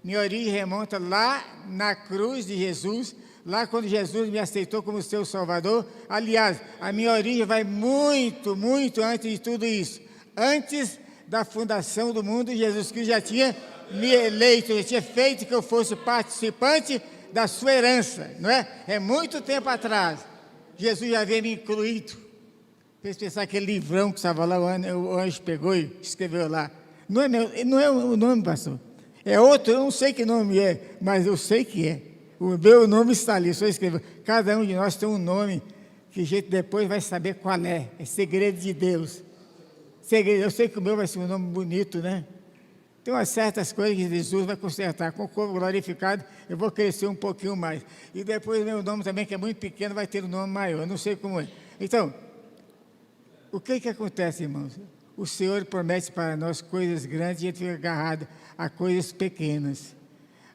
S2: Minha origem remonta lá na cruz de Jesus, lá quando Jesus me aceitou como seu Salvador. Aliás, a minha origem vai muito, muito antes de tudo isso. Antes da fundação do mundo, Jesus Cristo já tinha me eleito, já tinha feito que eu fosse participante da sua herança, não é? É muito tempo atrás. Jesus já havia me incluído. Fez pensar aquele livrão que estava lá, o anjo pegou e escreveu lá. Não é o nome, pastor. É outro, eu não sei que nome é, mas eu sei que é. O meu nome está ali, só escreveu. Cada um de nós tem um nome que a gente depois vai saber qual é. É segredo de Deus. Segredo. Eu sei que o meu vai ser um nome bonito, né? Tem umas certas coisas que Jesus vai consertar. Com o corpo glorificado, eu vou crescer um pouquinho mais. E depois o meu nome também, que é muito pequeno, vai ter um nome maior. Eu não sei como é. Então, o que acontece, irmãos? O Senhor promete para nós coisas grandes e a gente fica agarrado a coisas pequenas.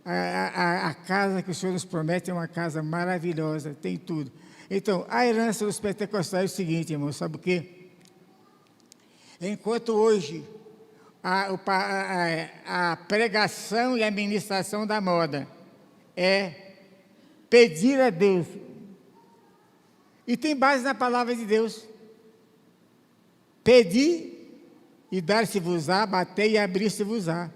S2: A casa que o Senhor nos promete é uma casa maravilhosa, tem tudo. Então, a herança dos pentecostais é o seguinte, irmãos, sabe o quê? Enquanto hoje a pregação e a ministração da moda é pedir a Deus, e tem base na palavra de Deus, pedir e dar-se-vos-á, bater e abrir-se-vos-á.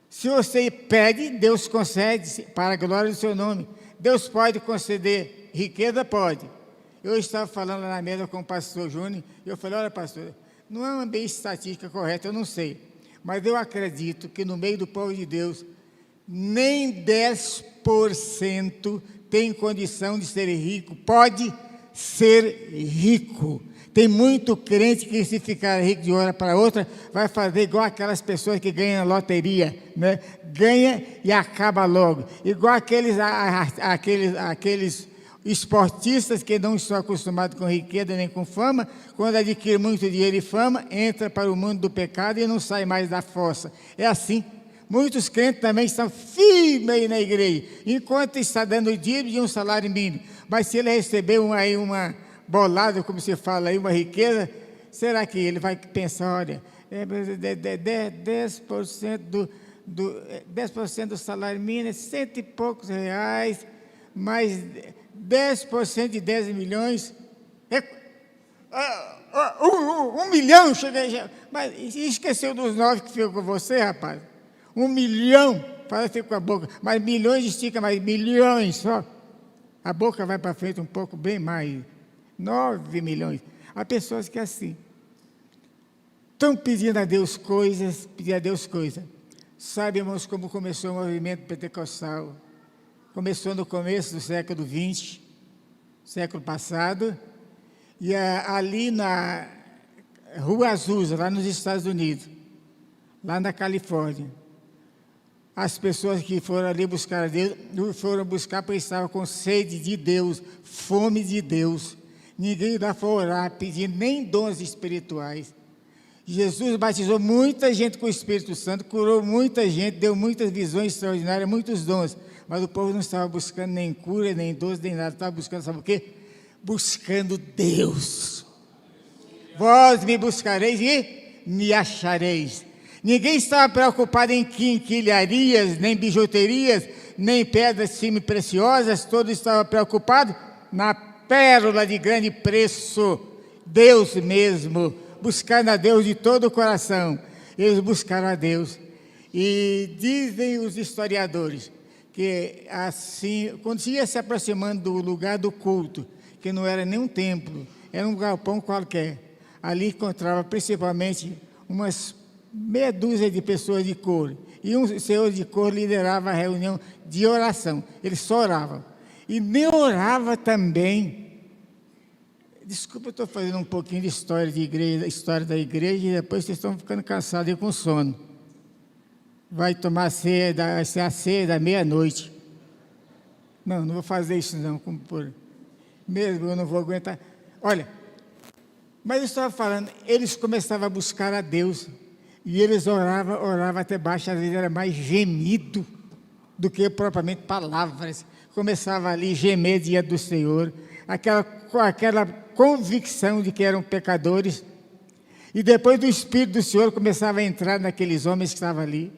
S2: Se você pede, Deus concede para a glória do seu nome. Deus pode conceder riqueza? Pode. Eu estava falando na mesa com o pastor Júnior, e eu falei, olha pastor, não é uma bem estatística correta, eu não sei, mas eu acredito que no meio do povo de Deus, nem 10% tem condição de ser rico, pode ser rico. Tem muito crente que, se ficar rico de uma hora para outra, vai fazer igual aquelas pessoas que ganham na loteria, né? Ganha e acaba logo. Igual aqueles esportistas que não estão acostumados com riqueza nem com fama, quando adquirem muito dinheiro e fama, entra para o mundo do pecado e não sai mais da fossa. É assim. Muitos crentes também estão firmes aí na igreja, enquanto está dando dízimo de um salário mínimo. Mas se ele receber uma bolado, como se fala aí, uma riqueza, será que ele vai pensar, olha, 10% do salário mínimo, 100 e poucos reais, mais 10% de 10 milhões, 1 milhão, mas esqueceu dos 9 que ficou com você, rapaz? 1 milhão, parece com a boca, mas milhões estica, mas milhões só, a boca vai para frente um pouco, bem mais, 9 milhões. Há pessoas que assim, estão pedindo a Deus coisas, Sabe, irmãos, como começou o movimento pentecostal? Começou no começo do século XX, século passado, e ali na Rua Azusa, lá nos Estados Unidos, lá na Califórnia, as pessoas que foram ali buscar a Deus, foram buscar porque estavam com sede de Deus, fome de Deus. Ninguém lá foi orar, pedindo nem dons espirituais. Jesus batizou muita gente com o Espírito Santo, curou muita gente, deu muitas visões extraordinárias, muitos dons. Mas o povo não estava buscando nem cura, nem dons, nem nada. Estava buscando, sabe o quê? Buscando Deus. Vós me buscareis e me achareis. Ninguém estava preocupado em quinquilharias, nem bijuterias, nem pedras semi-preciosas. Todos estavam preocupados na pérola de grande preço, Deus mesmo, buscando a Deus de todo o coração. Eles buscaram a Deus. E dizem os historiadores que assim, quando se ia se aproximando do lugar do culto, que não era nem um templo, era um galpão qualquer, ali encontrava principalmente umas meia dúzia de pessoas de cor, e um senhor de cor liderava a reunião de oração. Eles só oravam, e nem orava também. Desculpa, eu estou fazendo um pouquinho de história de igreja, história da igreja, e depois vocês estão ficando cansados e com sono. Vai tomar a ceia da meia-noite. Não vou fazer isso não, como por mesmo eu não vou aguentar. Olha, mas eu estava falando, eles começavam a buscar a Deus, e eles oravam até baixo, às vezes era mais gemido do que propriamente palavras. Começava ali a gemer diante do Senhor, aquela convicção de que eram pecadores, e depois do Espírito do Senhor começava a entrar naqueles homens que estavam ali.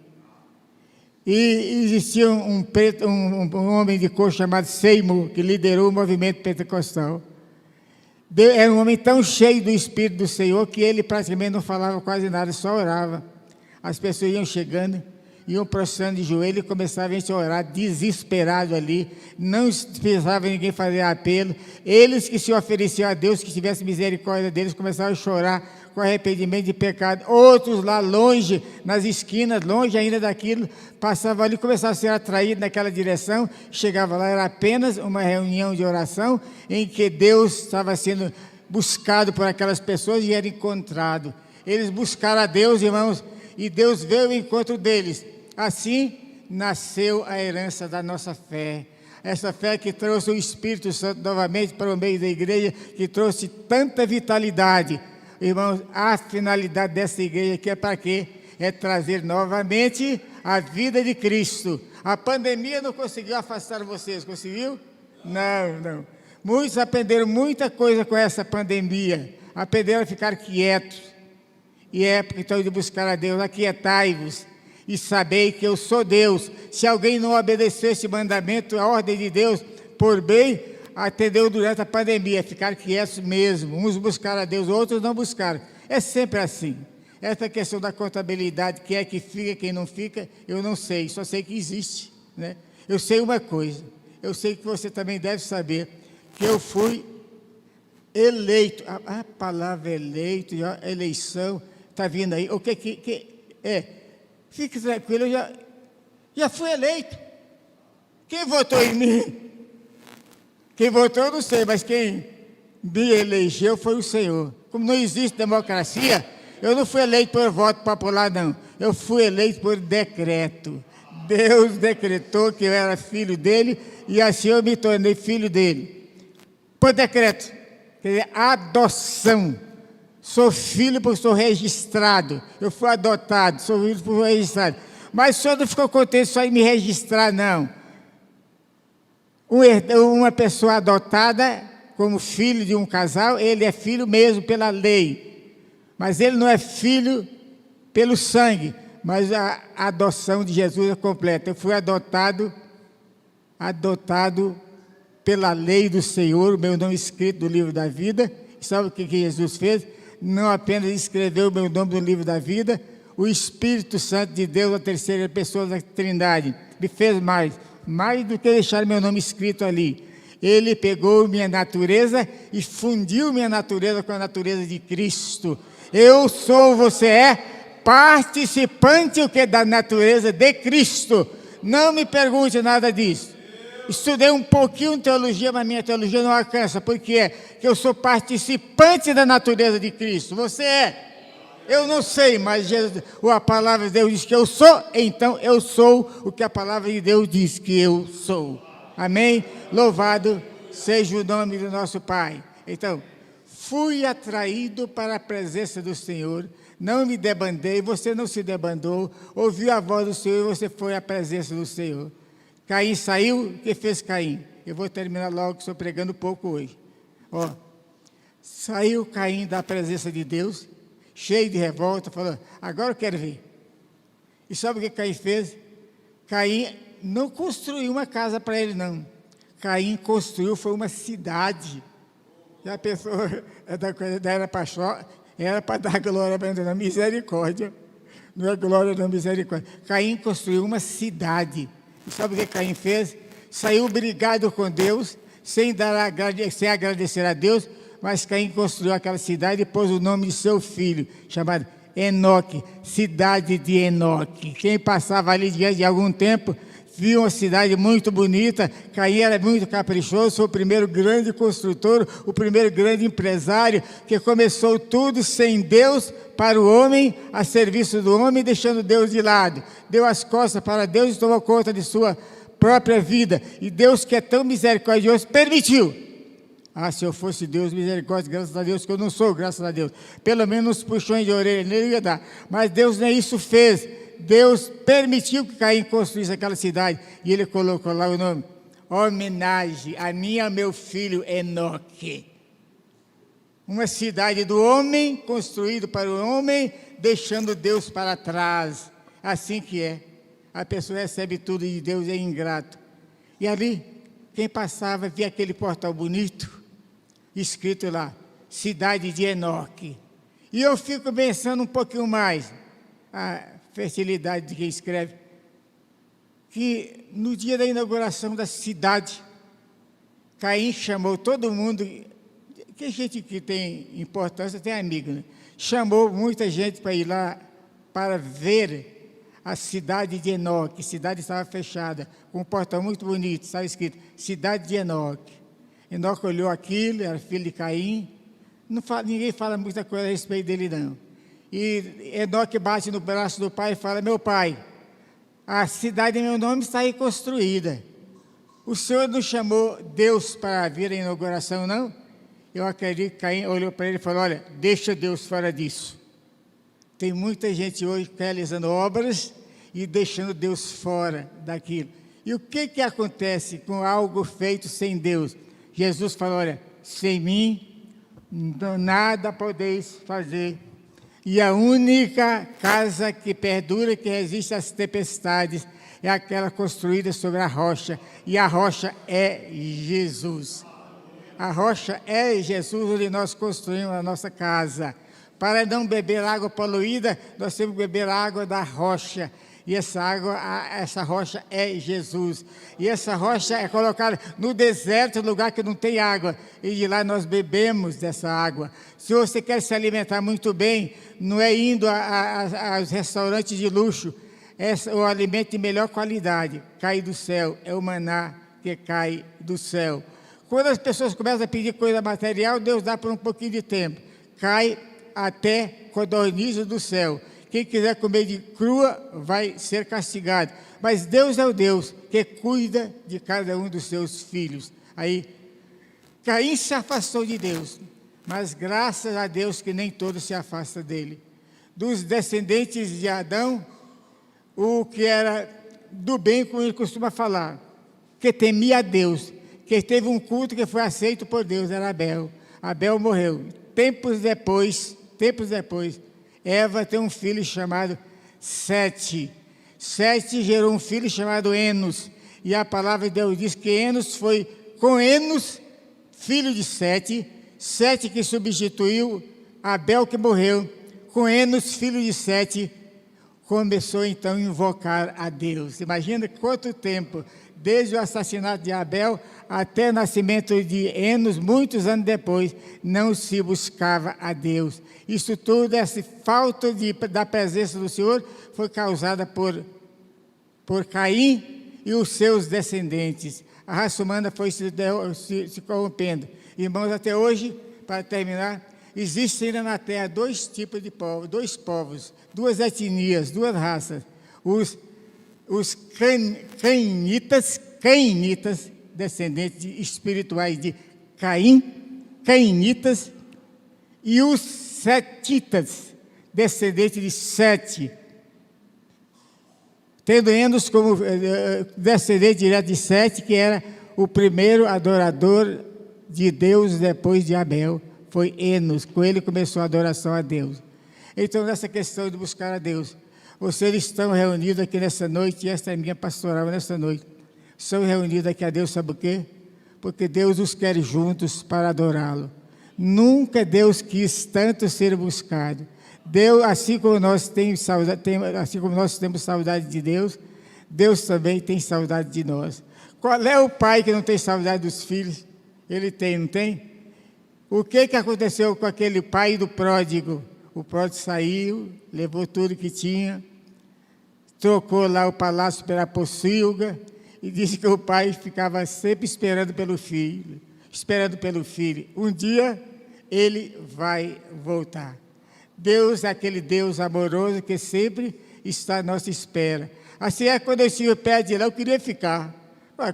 S2: E existia um homem de cor chamado Seymour, que liderou o movimento pentecostal. Era um homem tão cheio do Espírito do Senhor que ele praticamente não falava quase nada, só orava. As pessoas iam chegando, iam prostrando de joelho e começavam a orar desesperado ali. Não precisava ninguém fazer apelo. Eles que se ofereciam a Deus, que tivesse misericórdia deles, começavam a chorar com arrependimento de pecado. Outros lá longe, nas esquinas, longe ainda daquilo, passavam ali, começavam a ser atraídos naquela direção. Chegava lá, era apenas uma reunião de oração em que Deus estava sendo buscado por aquelas pessoas e era encontrado. Eles buscaram a Deus, irmãos, e Deus veio ao encontro deles. Assim nasceu a herança da nossa fé. Essa fé que trouxe o Espírito Santo novamente para o meio da igreja, que trouxe tanta vitalidade. Irmãos, a finalidade dessa igreja aqui é para quê? É trazer novamente a vida de Cristo. A pandemia não conseguiu afastar vocês, conseguiu? Não. Muitos aprenderam muita coisa com essa pandemia. Aprenderam a ficar quietos. E é porque estão indo buscar a Deus. Aquietai-vos e sabei que eu sou Deus. Se alguém não obedecer esse mandamento, a ordem de Deus, por bem, atendeu durante a pandemia, ficar quietos mesmo. Uns buscaram a Deus, outros não buscaram. É sempre assim. Essa questão da contabilidade, quem é que fica, quem não fica, eu não sei, só sei que existe, né? Eu sei uma coisa, eu sei que você também deve saber, que eu fui eleito. A palavra eleito, eleição, está vindo aí. O que é? Fique tranquilo, eu já fui eleito. Quem votou em mim? Quem votou eu não sei, mas quem me elegeu foi o Senhor. Como não existe democracia, eu não fui eleito por voto popular, não. Eu fui eleito por decreto. Deus decretou que eu era filho dele e assim eu me tornei filho dele. Por decreto, quer dizer, adoção. Sou filho porque sou registrado. Eu fui adotado, sou filho porque sou registrado. Mas o Senhor não ficou contente só em me registrar, não. Uma pessoa adotada como filho de um casal, ele é filho mesmo pela lei, mas ele não é filho pelo sangue, mas a adoção de Jesus é completa. Eu fui adotado pela lei do Senhor, o meu nome escrito no livro da vida. E sabe o que Jesus fez? Não apenas escreveu o meu nome no livro da vida, o Espírito Santo de Deus, a terceira pessoa da Trindade, me fez mais do que deixar meu nome escrito ali. Ele pegou minha natureza e fundiu minha natureza com a natureza de Cristo. Eu sou, você é participante da natureza de Cristo. Não me pergunte nada disso. Estudei um pouquinho de teologia, mas minha teologia não alcança. Por quê? Porque eu sou participante da natureza de Cristo. Você é. Eu não sei, mas a palavra de Deus diz que eu sou, então eu sou o que a palavra de Deus diz que eu sou. Amém? Louvado seja o nome do nosso Pai. Então, fui atraído para a presença do Senhor, não me debandei, você não se debandou, ouviu a voz do Senhor e você foi à presença do Senhor. Caim saiu, o que fez Caim? Eu vou terminar logo, que estou pregando pouco hoje. Saiu Caim da presença de Deus, cheio de revolta, falou, agora eu quero ver. E sabe o que Caim fez? Caim não construiu uma casa para ele, não. Caim construiu, foi uma cidade. Já pensou, era para dar glória para Deus, misericórdia. Não é glória, não, misericórdia. Caim construiu uma cidade. E sabe o que Caim fez? Saiu brigado com Deus, sem agradecer a Deus, mas Caim construiu aquela cidade e pôs o nome de seu filho, chamado Enoque, cidade de Enoque. Quem passava ali diante de algum tempo, viu uma cidade muito bonita. Caim era muito caprichoso, foi o primeiro grande construtor, o primeiro grande empresário, que começou tudo sem Deus, para o homem, a serviço do homem, deixando Deus de lado. Deu as costas para Deus e tomou conta de sua própria vida. E Deus, que é tão misericordioso, permitiu. Se eu fosse Deus, misericórdia, graças a Deus, que eu não sou, graças a Deus. Pelo menos uns puxões de orelha nele ia dar. Mas Deus nem isso fez. Deus permitiu que Caim construísse aquela cidade. E ele colocou lá o nome, homenagem a mim e ao meu filho Enoque. Uma cidade do homem, construído para o homem, deixando Deus para trás. Assim que é. A pessoa recebe tudo de Deus e é ingrato. E ali, quem passava, via aquele portal bonito, escrito lá, cidade de Enoque. E eu fico pensando um pouquinho mais, a fertilidade de quem escreve, que no dia da inauguração da cidade, Caim chamou todo mundo, que gente que tem importância, tem amigo, né? Chamou muita gente para ir lá, para ver a cidade de Enoque. A cidade estava fechada, com um portão muito bonito, estava escrito, cidade de Enoque. Enoque olhou aquilo, era filho de Caim, ninguém fala muita coisa a respeito dele, não. E Enoque bate no braço do pai e fala, meu pai, a cidade em meu nome está aí construída. O senhor não chamou Deus para vir à inauguração, não? Eu acredito que Caim olhou para ele e falou, olha, deixa Deus fora disso. Tem muita gente hoje realizando obras e deixando Deus fora daquilo. E o que acontece com algo feito sem Deus? Jesus falou, olha, sem mim nada podeis fazer. E a única casa que perdura, que resiste às tempestades, é aquela construída sobre a rocha. E a rocha é Jesus. A rocha é Jesus, onde nós construímos a nossa casa. Para não beber água poluída, nós temos que beber a água da rocha. E essa rocha é Jesus. E essa rocha é colocada no deserto, lugar que não tem água. E de lá nós bebemos dessa água. Se você quer se alimentar muito bem, não é indo aos restaurantes de luxo. É o alimento de melhor qualidade. Cai do céu, é o maná que cai do céu. Quando as pessoas começam a pedir coisa material, Deus dá por um pouquinho de tempo. Cai até codornizes do céu. Quem quiser comer de crua vai ser castigado. Mas Deus é o Deus que cuida de cada um dos seus filhos. Aí, Caim se afastou de Deus, mas graças a Deus que nem todos se afastam dele. Dos descendentes de Adão, o que era do bem, como ele costuma falar, que temia a Deus, que teve um culto que foi aceito por Deus, era Abel. Abel morreu. Tempos depois, Eva tem um filho chamado Sete. Sete gerou um filho chamado Enos. E a palavra de Deus diz que Enos foi com Enos, filho de Sete. Sete que substituiu Abel que morreu. Com Enos, filho de Sete, começou então a invocar a Deus. Imagina quanto tempo, desde o assassinato de Abel até o nascimento de Enos, muitos anos depois, não se buscava a Deus. Isso tudo, essa falta da presença do Senhor, foi causada por Caim e os seus descendentes. A raça humana foi se corrompendo. Irmãos, até hoje, para terminar, existem ainda na Terra dois tipos de povos, duas etnias, duas raças. Os cainitas, descendentes espirituais de Caim, cainitas, e os setitas, descendentes de Sete, tendo Enos como descendente direto de Sete, que era o primeiro adorador de Deus depois de Abel. foi Enos. Com ele começou a adoração a Deus. Então, nessa questão de buscar a Deus, vocês estão reunidos aqui nessa noite, e esta é a minha pastoral nessa noite. Estão reunidos aqui a Deus, sabe o quê? Porque Deus os quer juntos para adorá-lo. Nunca Deus quis tanto ser buscado. Deus, assim como nós temos saudade de Deus, Deus também tem saudade de nós. Qual é o pai que não tem saudade dos filhos? Ele tem, não tem? O que aconteceu com aquele pai do pródigo? O pródigo saiu, levou tudo que tinha, trocou lá o palácio pela pocilga, e disse que o pai ficava sempre esperando pelo filho. Um dia, ele vai voltar. Deus é aquele Deus amoroso que sempre está à nossa espera. Assim é quando eu estive perto de lá, eu queria ficar. Mas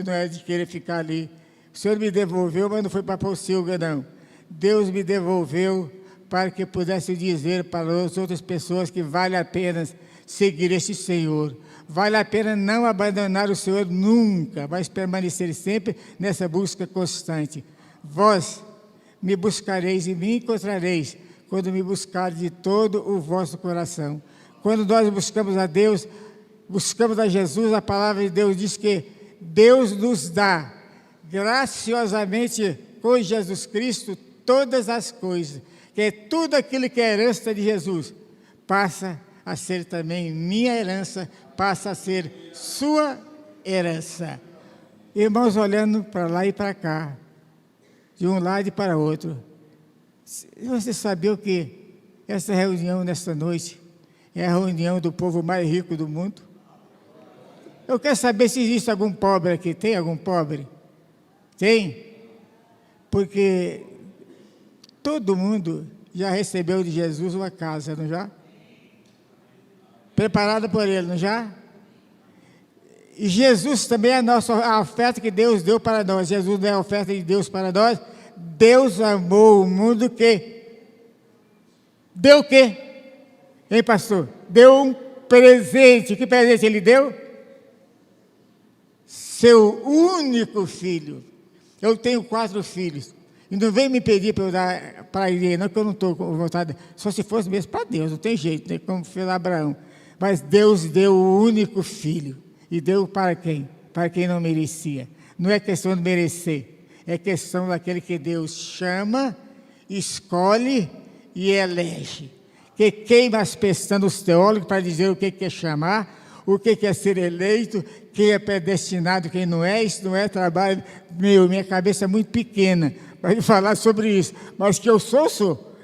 S2: não é de querer ficar ali. O Senhor me devolveu, mas não foi para Pocilga, não. Deus me devolveu para que pudesse dizer para as outras pessoas que vale a pena seguir esse Senhor. Vale a pena não abandonar o Senhor nunca, mas permanecer sempre nessa busca constante. Vós me buscareis e me encontrareis quando me buscardes de todo o vosso coração. Quando nós buscamos a Deus, buscamos a Jesus, a palavra de Deus diz que Deus nos dá graciosamente com Jesus Cristo todas as coisas, que é tudo aquilo que é herança de Jesus, passa a ser também minha herança, passa a ser sua herança. Irmãos, olhando para lá e para cá, de um lado e para outro, você sabia que essa reunião nesta noite é a reunião do povo mais rico do mundo? Eu quero saber se existe algum pobre aqui. Tem algum pobre? Tem? Porque todo mundo já recebeu de Jesus uma casa, não já? Preparada por Ele, não já? E Jesus também é a oferta que Deus deu para nós. Jesus não é a oferta de Deus para nós. Deus amou o mundo que deu o quê? Hein, pastor? Deu um presente. Que presente Ele deu? Seu único filho. Eu tenho 4 filhos. E não vem me pedir para eu dar para ele, não, que eu não estou com vontade. Só se fosse mesmo para Deus, não tem jeito, né, como fez Abraão. Mas Deus deu o único filho. E deu para quem? Para quem não merecia. Não é questão de merecer. É questão daquele que Deus chama, escolhe e elege. Que queima as pestanas dos teólogos para dizer o que é chamar, o que é ser eleito, quem é predestinado, quem não é. Isso não é trabalho meu, minha cabeça é muito pequena para falar sobre isso. Mas que eu sou.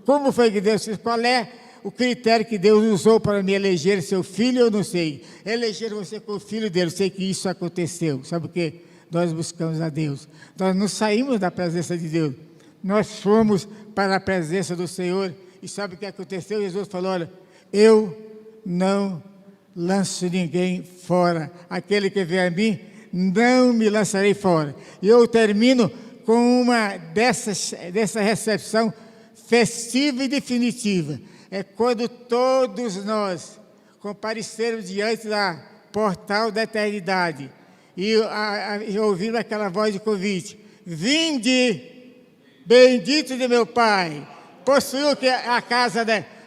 S2: Como foi que Deus fez? Qual é o critério que Deus usou para me eleger seu filho? Eu não sei. Eleger você como filho dele, eu sei que isso aconteceu. Sabe por quê? Nós buscamos a Deus. Nós não saímos da presença de Deus. Nós fomos para a presença do Senhor. E sabe o que aconteceu? Jesus falou, olha, eu não lanço ninguém fora. Aquele que vem a mim, não me lançarei fora. E eu termino com uma dessa recepção festiva e definitiva. É quando todos nós comparecermos diante da portal da eternidade e ouvir aquela voz de convite. Vinde, bendito de meu Pai, possuiu a casa,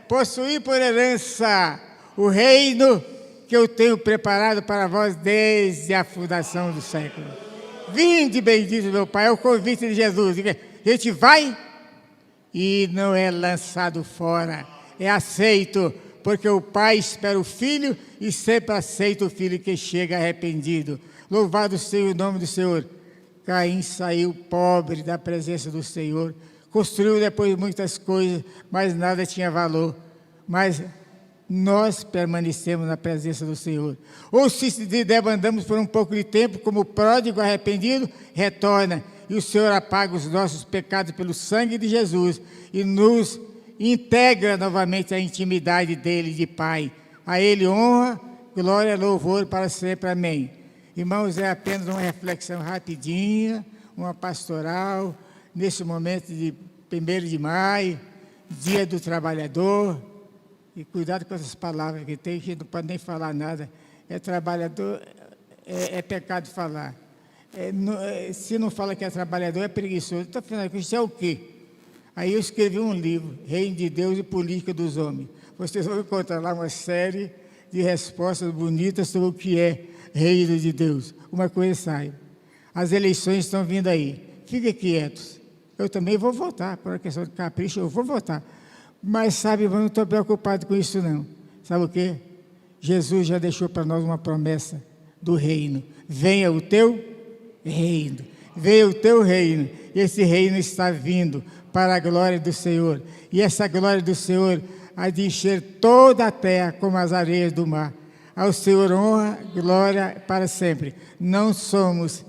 S2: possuir por herança o reino que eu tenho preparado para vós desde a fundação do século. Vinde, bendito de meu Pai, é o convite de Jesus. A gente vai e não é lançado fora, é aceito, porque o Pai espera o Filho e sempre aceita o Filho que chega arrependido. Louvado seja o nome do Senhor. Caim saiu pobre da presença do Senhor, construiu depois muitas coisas, mas nada tinha valor. Mas nós permanecemos na presença do Senhor. Ou se debandamos por um pouco de tempo, como o pródigo arrependido, retorna, e o Senhor apaga os nossos pecados pelo sangue de Jesus e nos integra novamente à intimidade dele de Pai. A Ele honra, glória e louvor para sempre. Amém. Irmãos, é apenas uma reflexão rapidinha, uma pastoral, nesse momento de 1º de maio, Dia do Trabalhador. E cuidado com essas palavras que tem, que não pode nem falar nada. É trabalhador, é pecado falar. Se não fala que é trabalhador, é preguiçoso. Então, afinal, isso é o quê? Aí eu escrevi um livro, Reino de Deus e Política dos Homens. Vocês vão encontrar lá uma série de respostas bonitas sobre o que é Reino de Deus. Uma coisa sai. As eleições estão vindo aí. Fiquem quietos. Eu também vou votar, por uma questão de capricho, eu vou votar. Mas, sabe, eu não estou preocupado com isso, não. Sabe o quê? Jesus já deixou para nós uma promessa do reino. Venha o teu reino. Venha o teu reino. E esse reino está vindo para a glória do Senhor. E essa glória do Senhor há de encher toda a terra como as areias do mar. Ao Senhor honra, glória para sempre. Não somos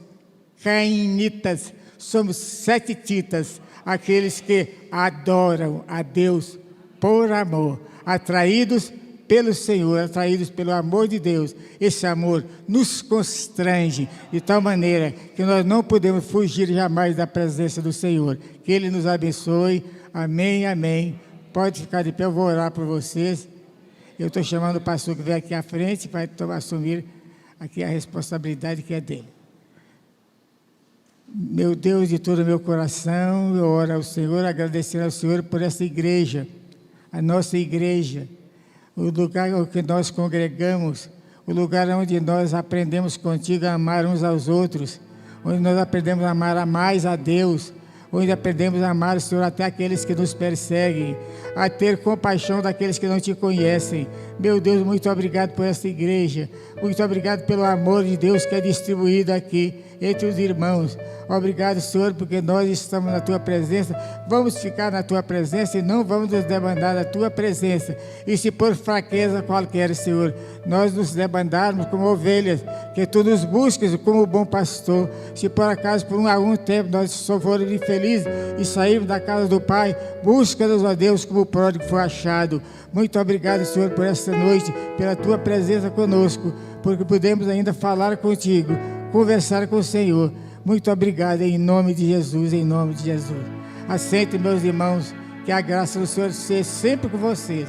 S2: cainitas, somos setititas, aqueles que adoram a Deus por amor, atraídos pelo Senhor, atraídos pelo amor de Deus. Esse amor nos constrange de tal maneira que nós não podemos fugir jamais da presença do Senhor. Que Ele nos abençoe. Amém, amém. Pode ficar de pé, eu vou orar por vocês. Eu estou chamando o pastor que vem aqui à frente para assumir aqui a responsabilidade que é dele. Meu Deus, de todo o meu coração, eu oro ao Senhor, agradecendo ao Senhor por essa igreja, a nossa igreja, o lugar onde nós congregamos, o lugar onde nós aprendemos contigo a amar uns aos outros, onde nós aprendemos a amar mais a Deus, onde aprendemos a amar o Senhor até aqueles que nos perseguem, a ter compaixão daqueles que não te conhecem. Meu Deus, muito obrigado por essa igreja, muito obrigado pelo amor de Deus que é distribuído aqui entre os irmãos. Obrigado, Senhor, porque nós estamos na Tua presença, vamos ficar na Tua presença e não vamos nos debandar da Tua presença. E se por fraqueza qualquer, Senhor, nós nos debandarmos como ovelhas, que Tu nos busques como bom pastor. Se por acaso, por algum tempo, nós formos infelizes e sairmos da casa do Pai, busca-nos, ó Deus, como o pródigo foi achado. Muito obrigado, Senhor, por esta noite, pela Tua presença conosco, porque podemos ainda falar contigo, conversar com o Senhor. Muito obrigado, em nome de Jesus, em nome de Jesus. Aceite, meus irmãos, que a graça do Senhor seja sempre com vocês.